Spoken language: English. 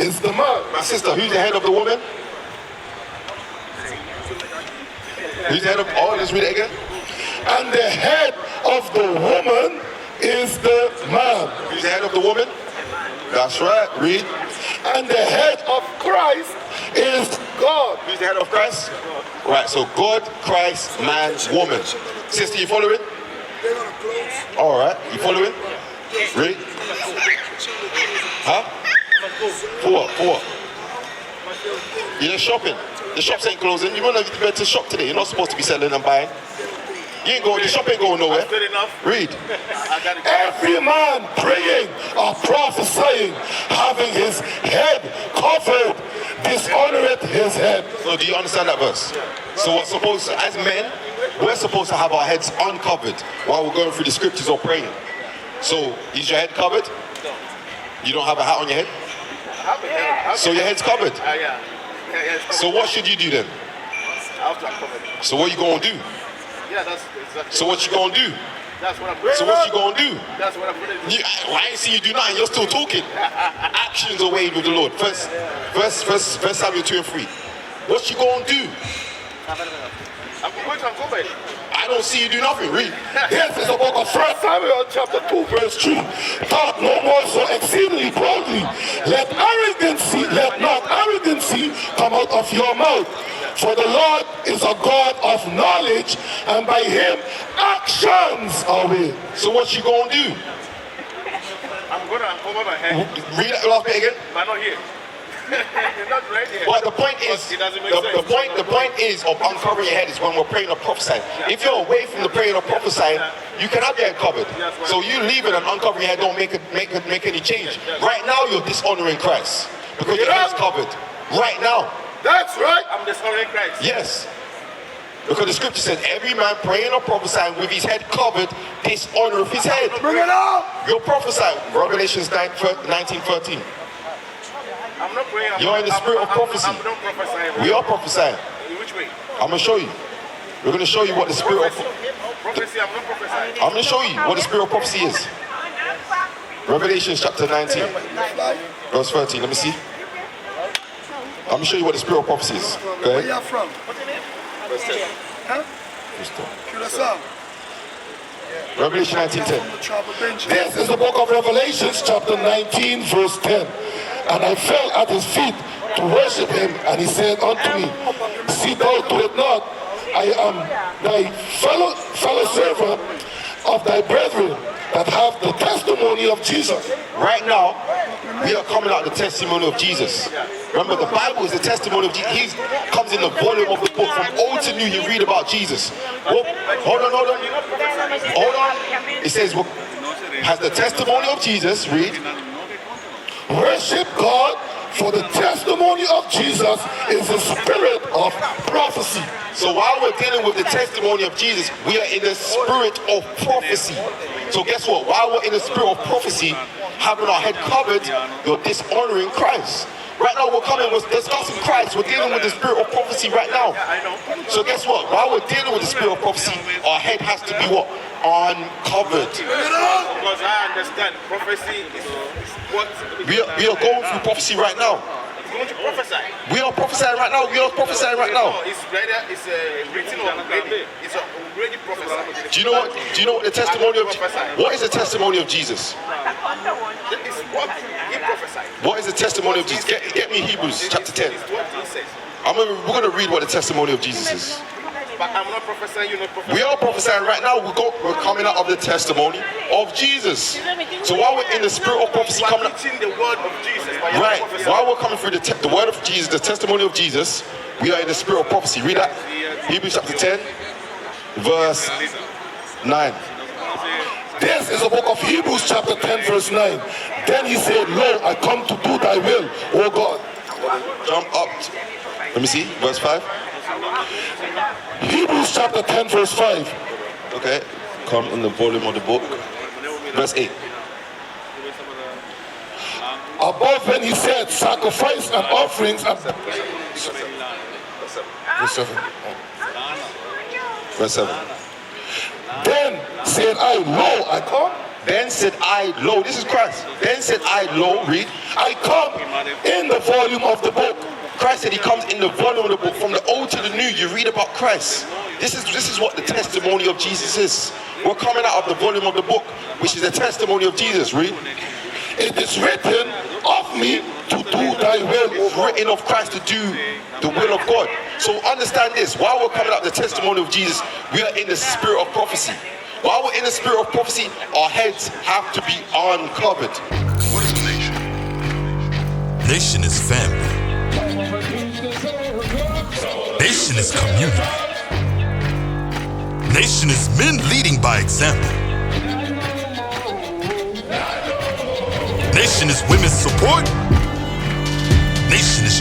is the man. My sister, who's the head of the woman? Who's the head of, oh, let's read it again. And the head of the woman is the man. Who's the head of the woman? That's right, read. And the head of Christ is God. Who's the head of Christ? Right, so God, Christ, man, woman. Sister, you following? All right, you following? Read. Huh? For what? You're shopping. The shops ain't closing. You want to go to shop today. You're not supposed to be selling and buying. You ain't going. The shop ain't going nowhere. Read. Every man praying or prophesying, having his head covered, dishonoreth his head. So do you understand that verse? So what's supposed to, as men, we're supposed to have our heads uncovered while we're going through the scriptures or praying. So is your head covered? You don't have a hat on your head? So your head's covered? So what should you do then? So what you gonna do? So what you gonna do? So what you gonna do? I ain't see you do nothing, you're still talking. Actions are weighed with the Lord. First Samuel 2 and 3. What you gonna do? I don't see you do nothing. Read. This is the book of 1 Samuel chapter 2 verse 3. Talk no more so exceedingly boldly. Let not arrogancy come out of your mouth. For the Lord is a God of knowledge, and by him actions are weighed. So what you gonna do? I'm gonna cover my head. Read that last bit again. But not here. Not right here. But the point is, the point is of uncovering your head is when we're praying or prophesying. If you're away from the praying or prophesying, you can have your head covered. So you leave it and uncovering your head don't make any change. Right now you're dishonoring Christ because your head's covered. Right now. That's right. I'm dishonoring Christ. Yes. Because the scripture says every man praying or prophesying with his head covered dishonor of his head. Bring it out. You're prophesying. Revelations 19:13. I'm not praying. You're in the spirit of prophecy. I'm not prophesying. We are prophesying. In which way? I'm going to show you. We're going to show you what the spirit of prophecy. I'm not prophesying. I'm going to show you what the spirit of prophecy is. Revelation chapter 19, verse 13. Let me see. I'm going to show you what the spirit of prophecy is. Okay? Where you from? Huh? Revelation 19:10. This is the book of Revelations chapter 19 verse 10. And I fell at his feet to worship him, and he said unto me, see thou do it not. I am thy fellow servant of thy brethren that have the testimony of Jesus. Right now, we are coming out the testimony of Jesus. Remember, the Bible is the testimony of Jesus. He comes in the volume of the book. From old to new, you read about Jesus. Well, hold on. It says, well, has the testimony of Jesus, read. Worship God, for the testimony of Jesus is the spirit of prophecy. So while we're dealing with the testimony of Jesus, we are in the spirit of prophecy. So guess what? While we're in the spirit of prophecy, having our head covered, you're dishonoring Christ. Right now we're discussing Christ. We're dealing with the spirit of prophecy right now. So guess what? While we're dealing with the spirit of prophecy, our head has to be what? Uncovered. Because I understand prophecy is what we are going through prophecy right now. going to prophesy. We are prophesying right now. We are prophesying right now. It's written already. It's already prophesied. Do you know what the testimony of what is the testimony of Jesus? It's what he prophesied. What is the testimony of Jesus? Get me Hebrews chapter 10. It's what he says. We're going to read what the testimony of Jesus is. But I'm not prophesying, you're not prophesying. We are prophesying right now. We're coming out of the testimony of Jesus. So while we're in the spirit of prophecy, coming out, teaching the word of Jesus. right? While we're coming through the word of Jesus, the testimony of Jesus, we are in the spirit of prophecy. Read that. Hebrews chapter 10, verse 9. This is the book of Hebrews chapter 10 verse 9. Then he said, Lo, I come to do thy will, O God. Jump up. Let me see. Verse 5. Hebrews chapter 10 verse 5. Okay. Come in the volume of the book. Verse 8. Above when he said, sacrifice and offerings and... Verse 7. Verse 7. Then said I, Lo, I come. Then said I, lo, this is Christ. Then said I, lo, read, I come in the volume of the book. Christ said he comes in the volume of the book. From the old to the new, you read about Christ. This is what the testimony of Jesus is. We're coming out of the volume of the book, which is the testimony of Jesus. Read. It is written of me to do thy will. It's written of Christ to do the will of God. So understand this. While we're coming out of the testimony of Jesus, we are in the spirit of prophecy. While we're in the spirit of prophecy, our heads have to be uncovered. What is a nation? Nation is family. Nation is community. Nation is men leading by example. Nation is women's support. Nation is